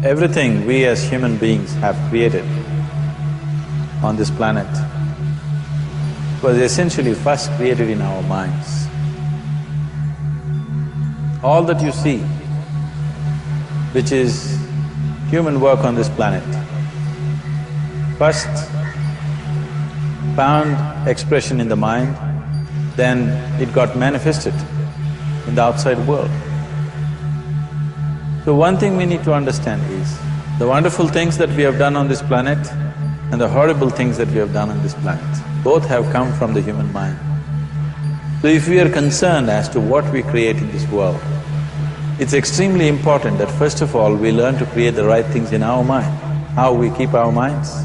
Everything we as human beings have created on this planet was essentially first created in our minds. All that you see, which is human work on this planet, first found expression in the mind, then it got manifested in the outside world. So one thing we need to understand is, the wonderful things that we have done on this planet and the horrible things that we have done on this planet, both have come from the human mind. So if we are concerned as to what we create in this world, it's extremely important that first of all we learn to create the right things in our mind, how we keep our minds.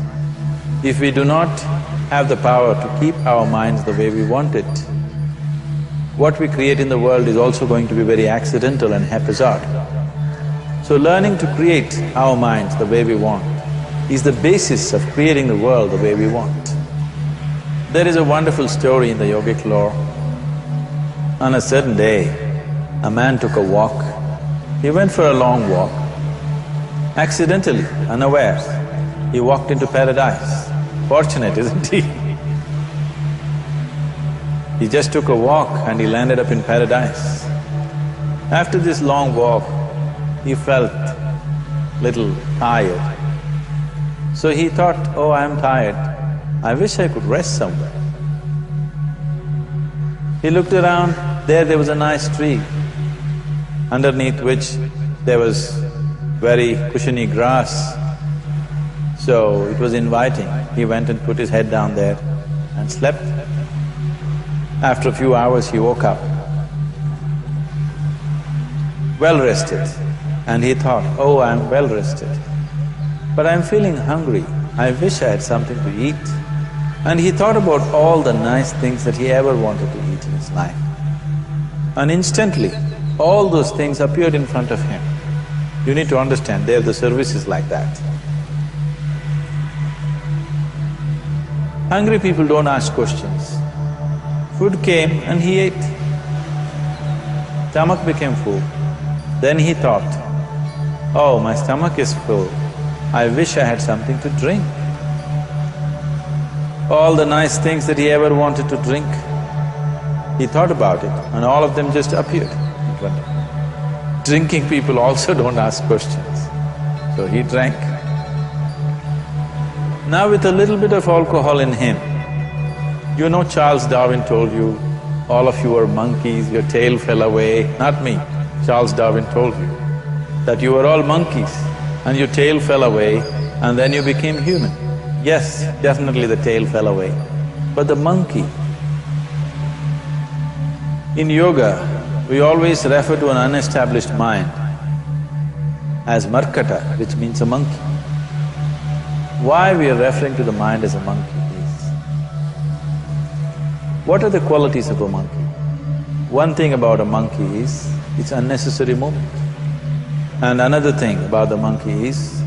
If we do not have the power to keep our minds the way we want it, what we create in the world is also going to be very accidental and haphazard. So learning to create our minds the way we want is the basis of creating the world the way we want. There is a wonderful story in the yogic lore. On a certain day, a man took a walk. He went for a long walk. Accidentally, unawares, he walked into paradise. Fortunate, isn't he? He just took a walk and he landed up in paradise. After this long walk, he felt little tired. So he thought, oh, I'm tired, I wish I could rest somewhere. He looked around, there was a nice tree, underneath which there was very cushiony grass. So it was inviting. He went and put his head down there and slept. After a few hours he woke up, well rested, and he thought, oh, I'm well rested, but I'm feeling hungry, I wish I had something to eat. And he thought about all the nice things that he ever wanted to eat in his life. And instantly, all those things appeared in front of him. You need to understand, the service is like that. Hungry people don't ask questions. Food came and he ate. Stomach became full. Then he thought, oh, my stomach is full, I wish I had something to drink. All the nice things that he ever wanted to drink, he thought about it and all of them just appeared in front of him. Drinking people also don't ask questions, so he drank. Now with a little bit of alcohol in him, you know Charles Darwin told you, all of you are monkeys, your tail fell away. Not me, Charles Darwin told you that you were all monkeys and your tail fell away and then you became human. Yes, definitely the tail fell away, but the monkey… In yoga, we always refer to an unestablished mind as markata, which means a monkey. Why we are referring to the mind as a monkey is, what are the qualities of a monkey? One thing about a monkey is, it's unnecessary movement. And another thing about the monkey is,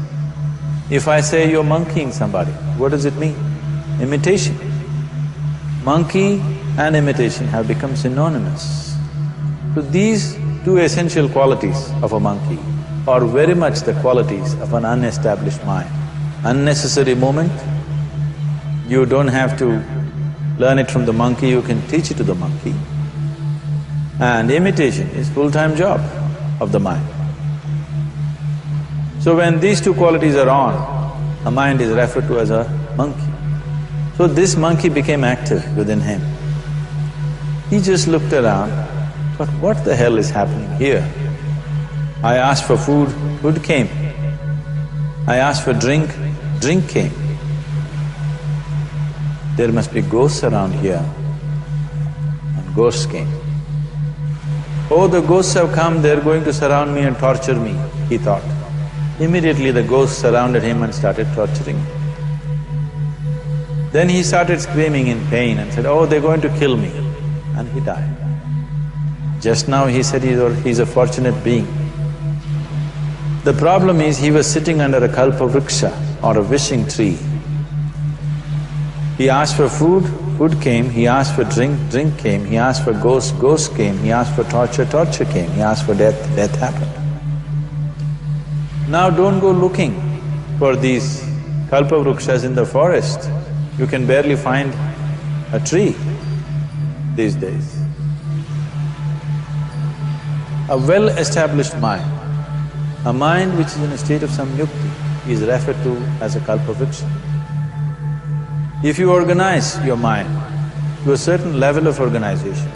if I say you're monkeying somebody, what does it mean? Imitation. Monkey and imitation have become synonymous. So these two essential qualities of a monkey are very much the qualities of an unestablished mind. Unnecessary movement, you don't have to learn it from the monkey, you can teach it to the monkey. And imitation is full-time job of the mind. So when these two qualities are on, a mind is referred to as a monkey. So this monkey became active within him. He just looked around, thought, what the hell is happening here? I asked for food, food came. I asked for drink, drink came. There must be ghosts around here, and ghosts came. Oh, the ghosts have come, they're going to surround me and torture me, he thought. Immediately the ghosts surrounded him and started torturing him. Then he started screaming in pain and said, oh, they're going to kill me, and he died. Just now he said he's a fortunate being. The problem is he was sitting under a kalpa vriksha or a wishing tree. He asked for food, food came. He asked for drink, drink came. He asked for ghost, ghost came. He asked for torture, torture came. He asked for death, death happened. Now don't go looking for these kalpavrukshas in the forest. You can barely find a tree these days. A well-established mind, a mind which is in a state of samyukti, is referred to as a kalpavruksha. If you organize your mind to a certain level of organization,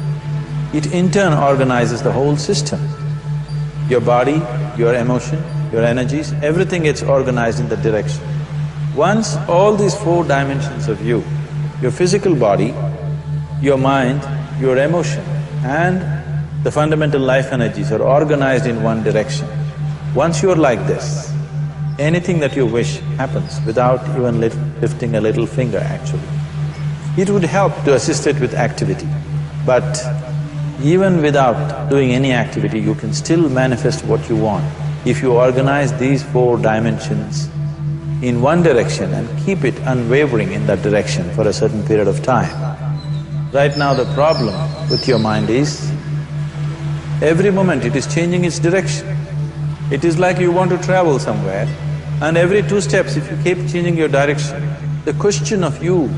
it in turn organizes the whole system. Your body, your emotion, your energies, everything gets organized in that direction. Once all these four dimensions of you, your physical body, your mind, your emotion and the fundamental life energies are organized in one direction. Once you're like this, anything that you wish happens without even lifting a little finger actually. It would help to assist it with activity, but even without doing any activity, you can still manifest what you want if you organize these four dimensions in one direction and keep it unwavering in that direction for a certain period of time. Right now the problem with your mind is, every moment it is changing its direction. It is like you want to travel somewhere and every 2 steps if you keep changing your direction, the question of you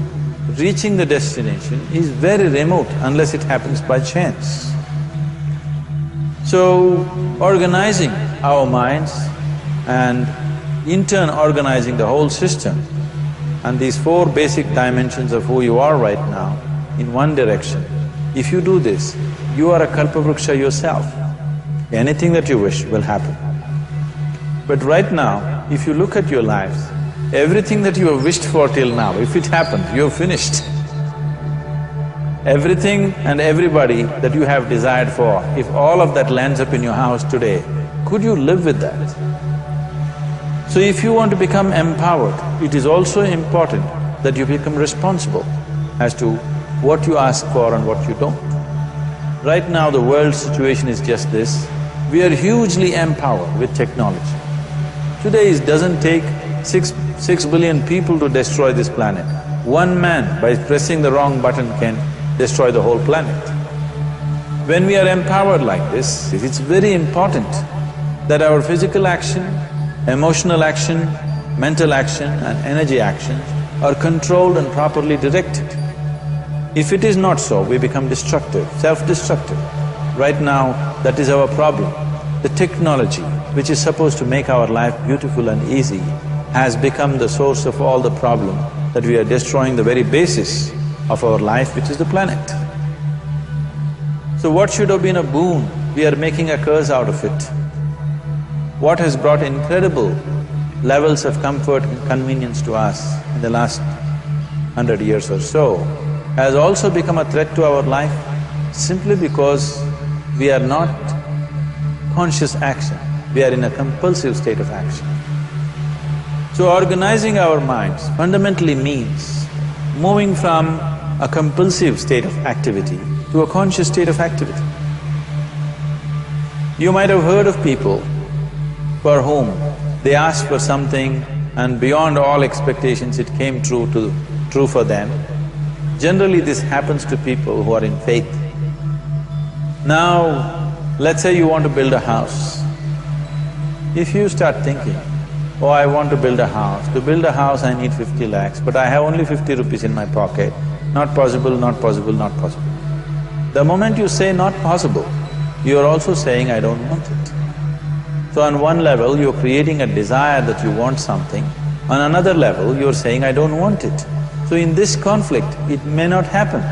reaching the destination is very remote unless it happens by chance. So, organizing our minds and in turn organizing the whole system and these four basic dimensions of who you are right now in one direction, if you do this, you are a kalpavruksha yourself. Anything that you wish will happen. But right now, if you look at your lives, everything that you have wished for till now, if it happened, you have finished. Everything and everybody that you have desired for, if all of that lands up in your house today, could you live with that? So if you want to become empowered, it is also important that you become responsible as to what you ask for and what you don't. Right now the world situation is just this, we are hugely empowered with technology. Today it doesn't take six billion people to destroy this planet. One man by pressing the wrong button can destroy the whole planet. When we are empowered like this, it's very important that our physical action, emotional action, mental action and energy action are controlled and properly directed. If it is not so, we become destructive, self-destructive. Right now, that is our problem. The technology, which is supposed to make our life beautiful and easy, has become the source of all the problem that we are destroying the very basis of our life, which is the planet. So what should have been a boon, we are making a curse out of it. What has brought incredible levels of comfort and convenience to us in the last 100 years or so has also become a threat to our life simply because we are not conscious action, we are in a compulsive state of action. So organizing our minds fundamentally means moving from a compulsive state of activity to a conscious state of activity. You might have heard of people for whom they asked for something and beyond all expectations it came true for them. Generally this happens to people who are in faith. Now, let's say you want to build a house. If you start thinking, oh, I want to build a house. To build a house I need 50 lakhs, but I have only 50 rupees in my pocket. Not possible, not possible, not possible. The moment you say not possible, you are also saying, I don't want it. So on one level, you're creating a desire that you want something, on another level, you're saying, I don't want it. So in this conflict, it may not happen.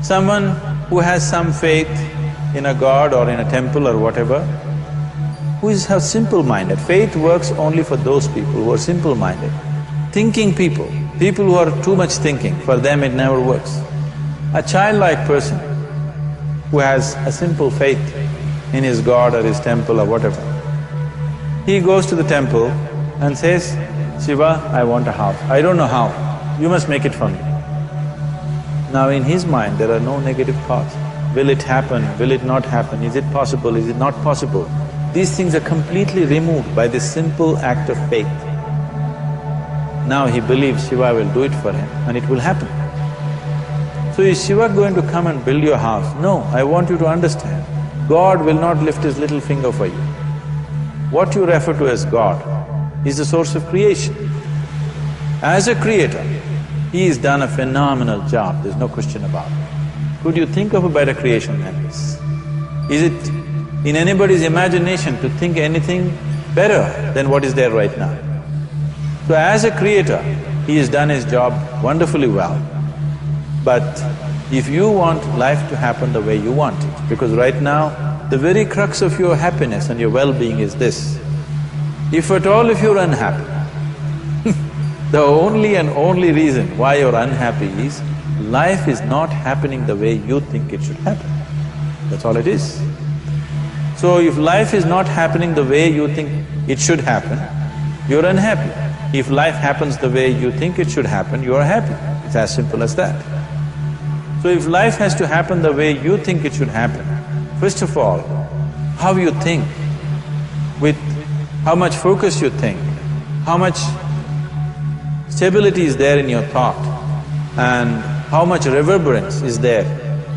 Someone who has some faith in a god or in a temple or whatever, who is simple-minded, faith works only for those people who are simple-minded. Thinking people who are too much thinking, for them it never works. A childlike person who has a simple faith in his god or his temple or whatever, he goes to the temple and says, Shiva, I want a house. I don't know how, you must make it for me. Now in his mind there are no negative thoughts. Will it happen? Will it not happen? Is it possible? Is it not possible? These things are completely removed by this simple act of faith. Now he believes Shiva will do it for him and it will happen. So is Shiva going to come and build your house? No, I want you to understand, God will not lift his little finger for you. what you refer to as God is the source of creation. As a creator, He has done a phenomenal job, there's no question about it. Could you think of a better creation than this? Is it in anybody's imagination to think anything better than what is there right now? So as a creator, He has done His job wonderfully well. But if you want life to happen the way you want it, because right now, the very crux of your happiness and your well-being is this: if at all if you're unhappy, the only and only reason why you're unhappy is life is not happening the way you think it should happen. That's all it is. So if life is not happening the way you think it should happen, you're unhappy. If life happens the way you think it should happen, you are happy. It's as simple as that. So if life has to happen the way you think it should happen, first of all, how you think, with how much focus you think, how much stability is there in your thought, and how much reverberance is there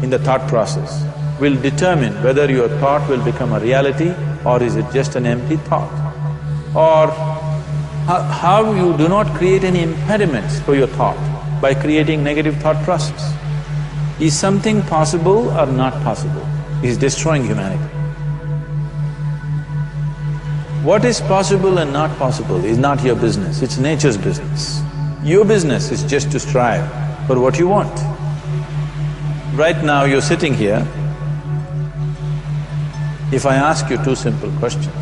in the thought process will determine whether your thought will become a reality or is it just an empty thought. Or how you do not create any impediments for your thought by creating negative thought process. Is something possible or not possible? Is destroying humanity. What is possible and not possible is not your business, it's nature's business. Your business is just to strive for what you want. Right now you're sitting here, if I ask you two simple questions,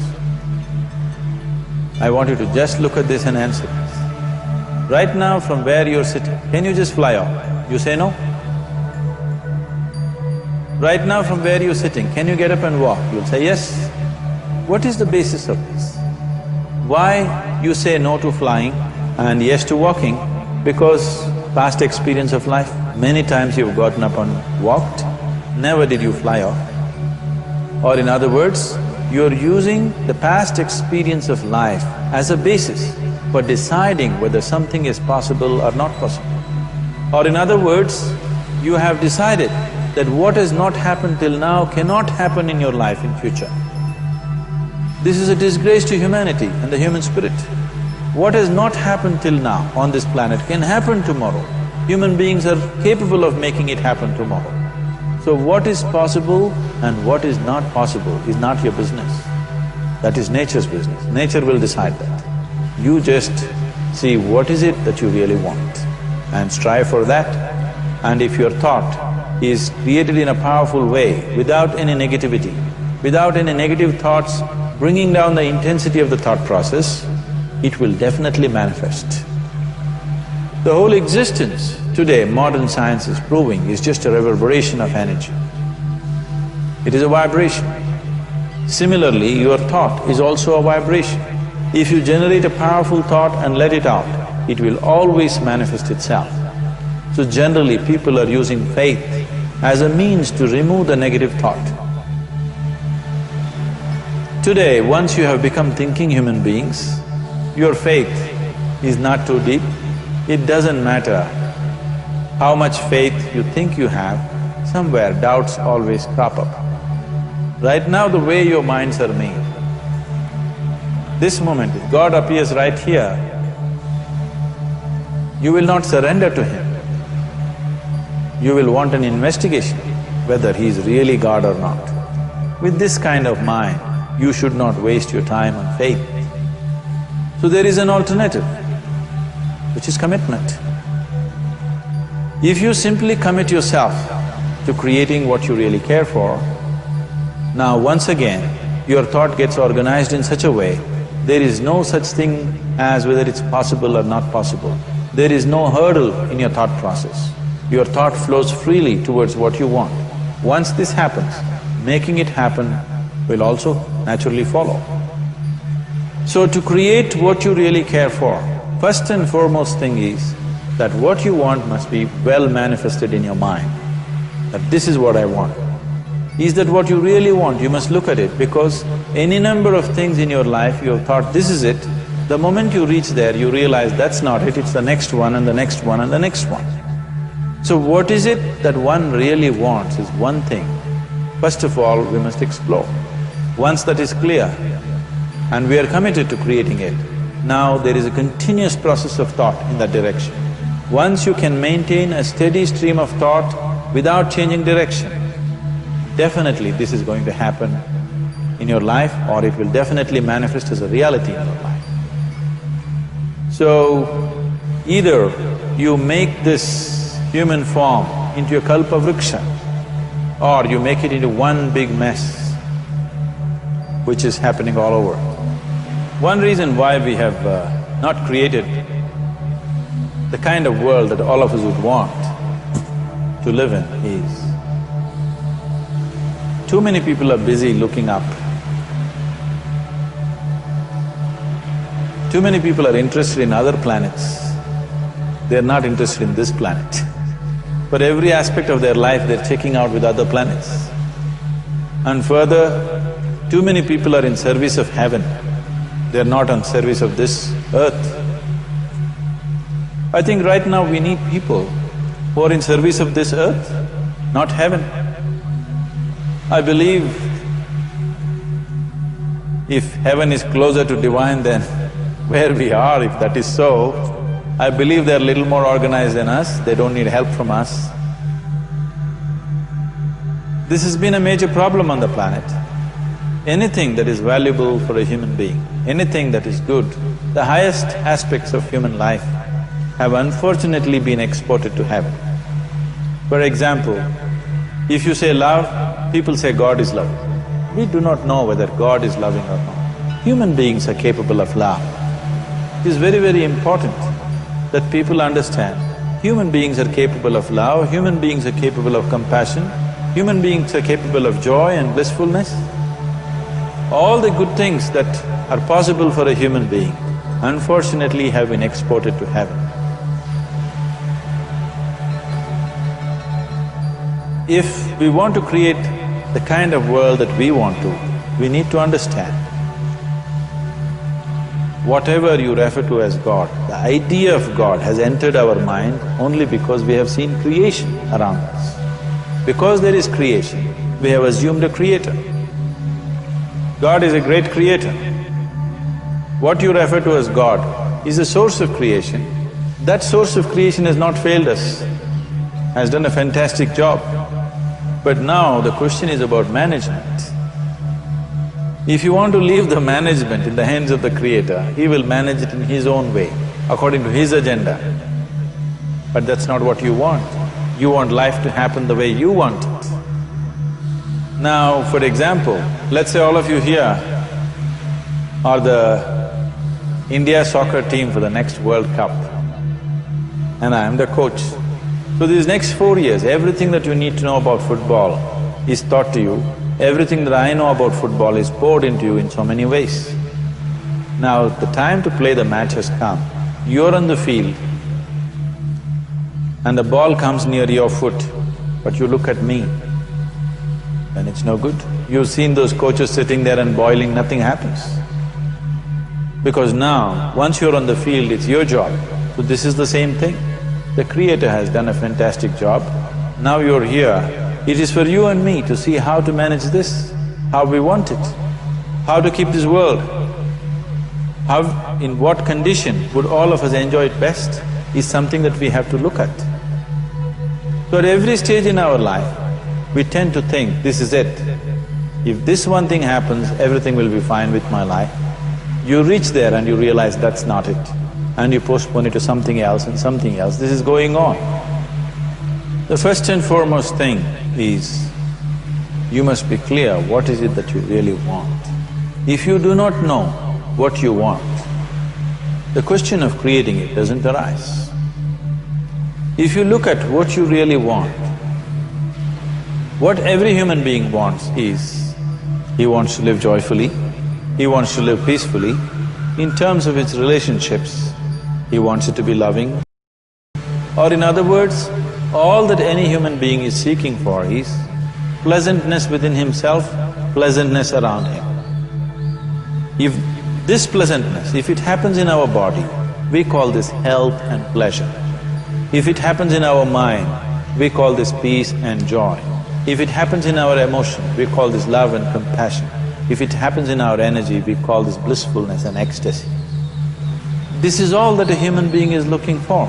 I want you to just look at this and answer this. Right now from where you're sitting, can you just fly off? You say no? Right now from where you're sitting, can you get up and walk? You'll say yes. What is the basis of this? Why you say no to flying and yes to walking? Because past experience of life, many times you've gotten up and walked, never did you fly off. Or in other words, you're using the past experience of life as a basis for deciding whether something is possible or not possible. Or in other words, you have decided that what has not happened till now cannot happen in your life in future. This is a disgrace to humanity and the human spirit. What has not happened till now on this planet can happen tomorrow. Human beings are capable of making it happen tomorrow. So what is possible and what is not possible is not your business. That is nature's business. Nature will decide that. You just see what is it that you really want and strive for that. And if your thought is created in a powerful way, without any negativity, without any negative thoughts bringing down the intensity of the thought process, it will definitely manifest. The whole existence today, modern science is proving, is just a reverberation of energy. It is a vibration. Similarly, your thought is also a vibration. If you generate a powerful thought and let it out, it will always manifest itself. So generally, people are using faith as a means to remove the negative thought. Today, once you have become thinking human beings, your faith is not too deep. It doesn't matter how much faith you think you have, somewhere doubts always crop up. Right now, the way your minds are made, this moment, if God appears right here, you will not surrender to Him. You will want an investigation whether He is really God or not. With this kind of mind, you should not waste your time on faith. So there is an alternative, which is commitment. If you simply commit yourself to creating what you really care for, now once again, your thought gets organized in such a way, there is no such thing as whether it's possible or not possible. There is no hurdle in your thought process. Your thought flows freely towards what you want. Once this happens, making it happen will also naturally follow. So to create what you really care for, first and foremost thing is that what you want must be well manifested in your mind, that this is what I want. Is that what you really want? You must look at it, because any number of things in your life you have thought, this is it. The moment you reach there, you realize that's not it, it's the next one and the next one and the next one. So what is it that one really wants is one thing. First of all, we must explore. Once that is clear, and we are committed to creating it. Now there is a continuous process of thought in that direction. Once you can maintain a steady stream of thought without changing direction, definitely this is going to happen in your life, or it will definitely manifest as a reality in your life. So, either you make this human form into a kalpa vriksha, or you make it into one big mess, which is happening all over. One reason why we have not created the kind of world that all of us would want to live in is, too many people are busy looking up. Too many people are interested in other planets. They are not interested in this planet. For every aspect of their life, they're checking out with other planets. And further, too many people are in service of heaven. They're not on service of this earth. I think right now we need people who are in service of this earth, not heaven. I believe if heaven is closer to divine than where we are, if that is so, I believe they're a little more organized than us, they don't need help from us. This has been a major problem on the planet. Anything that is valuable for a human being, anything that is good, the highest aspects of human life have unfortunately been exported to heaven. For example, if you say love, people say God is love. We do not know whether God is loving or not. Human beings are capable of love. It is very, very important that people understand human beings are capable of love, human beings are capable of compassion, human beings are capable of joy and blissfulness. All the good things that are possible for a human being, unfortunately have been exported to heaven. If we want to create the kind of world that we want to, we need to understand whatever you refer to as God, the idea of God has entered our mind only because we have seen creation around us. Because there is creation, we have assumed a creator. God is a great creator. What you refer to as God is a source of creation. That source of creation has not failed us, has done a fantastic job. But now the question is about management. If you want to leave the management in the hands of the Creator, He will manage it in His own way, according to His agenda. But that's not what you want. You want life to happen the way you want it. Now, for example, let's say all of you here are the India soccer team for the next World Cup, and I am the coach. So these next 4 years, everything that you need to know about football is taught to you. Everything that I know about football is poured into you in so many ways. Now, the time to play the match has come. You're on the field and the ball comes near your foot, but you look at me, then it's no good. You've seen those coaches sitting there and boiling, nothing happens. Because now, once you're on the field, it's your job. So this is the same thing. The Creator has done a fantastic job. Now you're here. It is for you and me to see how to manage this, how we want it, how to keep this world, how… in what condition would all of us enjoy it best is something that we have to look at. So at every stage in our life, we tend to think, this is it. If this one thing happens, everything will be fine with my life. You reach there and you realize that's not it, and you postpone it to something else and something else. This is going on. The first and foremost thing is, you must be clear what is it that you really want. If you do not know what you want, the question of creating it doesn't arise. If you look at what you really want, what every human being wants is, he wants to live joyfully, he wants to live peacefully. In terms of his relationships, he wants it to be loving. Or in other words, all that any human being is seeking for is pleasantness within himself, pleasantness around him. If this pleasantness, if it happens in our body, we call this health and pleasure. If it happens in our mind, we call this peace and joy. If it happens in our emotion, we call this love and compassion. If it happens in our energy, we call this blissfulness and ecstasy. This is all that a human being is looking for.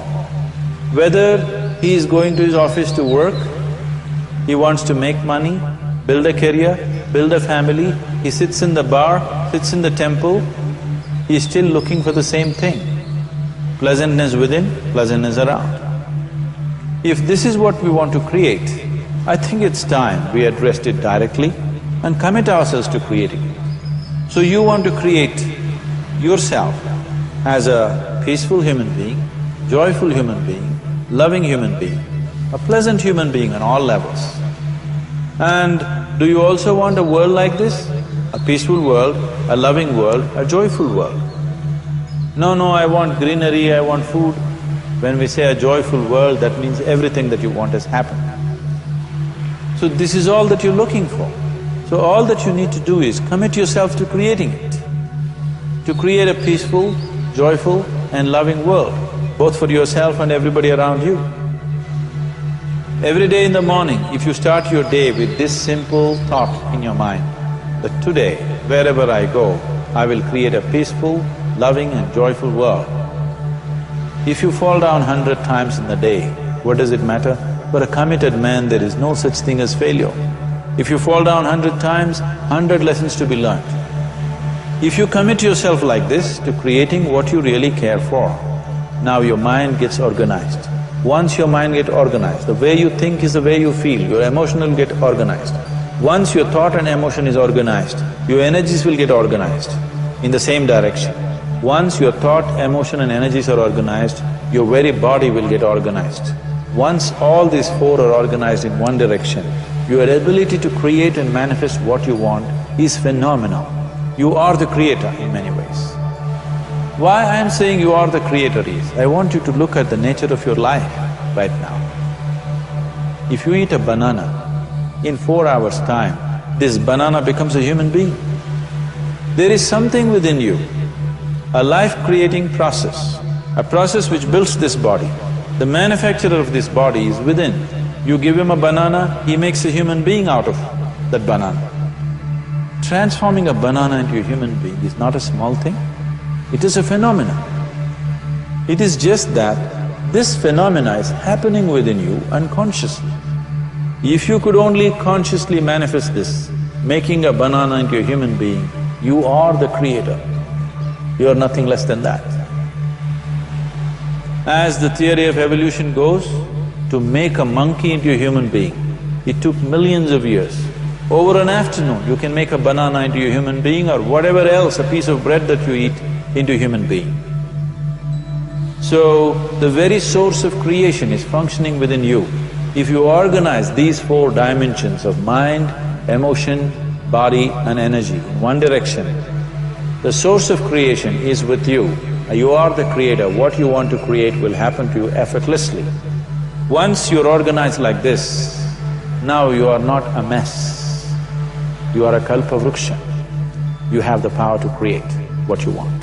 Whether he is going to his office to work, he wants to make money, build a career, build a family, he sits in the bar, sits in the temple, he is still looking for the same thing. Pleasantness within, pleasantness around. If this is what we want to create, I think it's time we addressed it directly and commit ourselves to creating it. So you want to create yourself as a peaceful human being, joyful human being, loving human being, a pleasant human being on all levels. And do you also want a world like this? A peaceful world, a loving world, a joyful world? No, I want greenery, I want food. When we say a joyful world, that means everything that you want has happened. So this is all that you're looking for. So all that you need to do is commit yourself to creating it, to create a peaceful, joyful and loving world, both for yourself and everybody around you. Every day in the morning, if you start your day with this simple thought in your mind, that today, wherever I go, I will create a peaceful, loving and joyful world. If you fall down 100 times in the day, what does it matter? For a committed man, there is no such thing as failure. If you fall down 100 times, 100 lessons to be learned. If you commit yourself like this to creating what you really care for, now your mind gets organized. Once your mind gets organized, the way you think is the way you feel, your emotion will get organized. Once your thought and emotion is organized, your energies will get organized in the same direction. Once your thought, emotion and energies are organized, your very body will get organized. Once all these four are organized in one direction, your ability to create and manifest what you want is phenomenal. You are the creator in many ways. Why I am saying you are the creator is, I want you to look at the nature of your life right now. If you eat a banana, in 4 hours' time, this banana becomes a human being. There is something within you, a life-creating process, a process which builds this body. The manufacturer of this body is within. You give him a banana, he makes a human being out of that banana. Transforming a banana into a human being is not a small thing. It is a phenomenon. It is just that this phenomena is happening within you unconsciously. If you could only consciously manifest this, making a banana into a human being, you are the creator. You are nothing less than that. As the theory of evolution goes, to make a monkey into a human being, it took millions of years. Over an afternoon, you can make a banana into a human being or whatever else, a piece of bread that you eat, into a human being. So, the very source of creation is functioning within you. If you organize these four dimensions of mind, emotion, body and energy in one direction, the source of creation is with you. You are the creator, what you want to create will happen to you effortlessly. Once you're organized like this, now you are not a mess. You are a kalpa vriksha. You have the power to create what you want.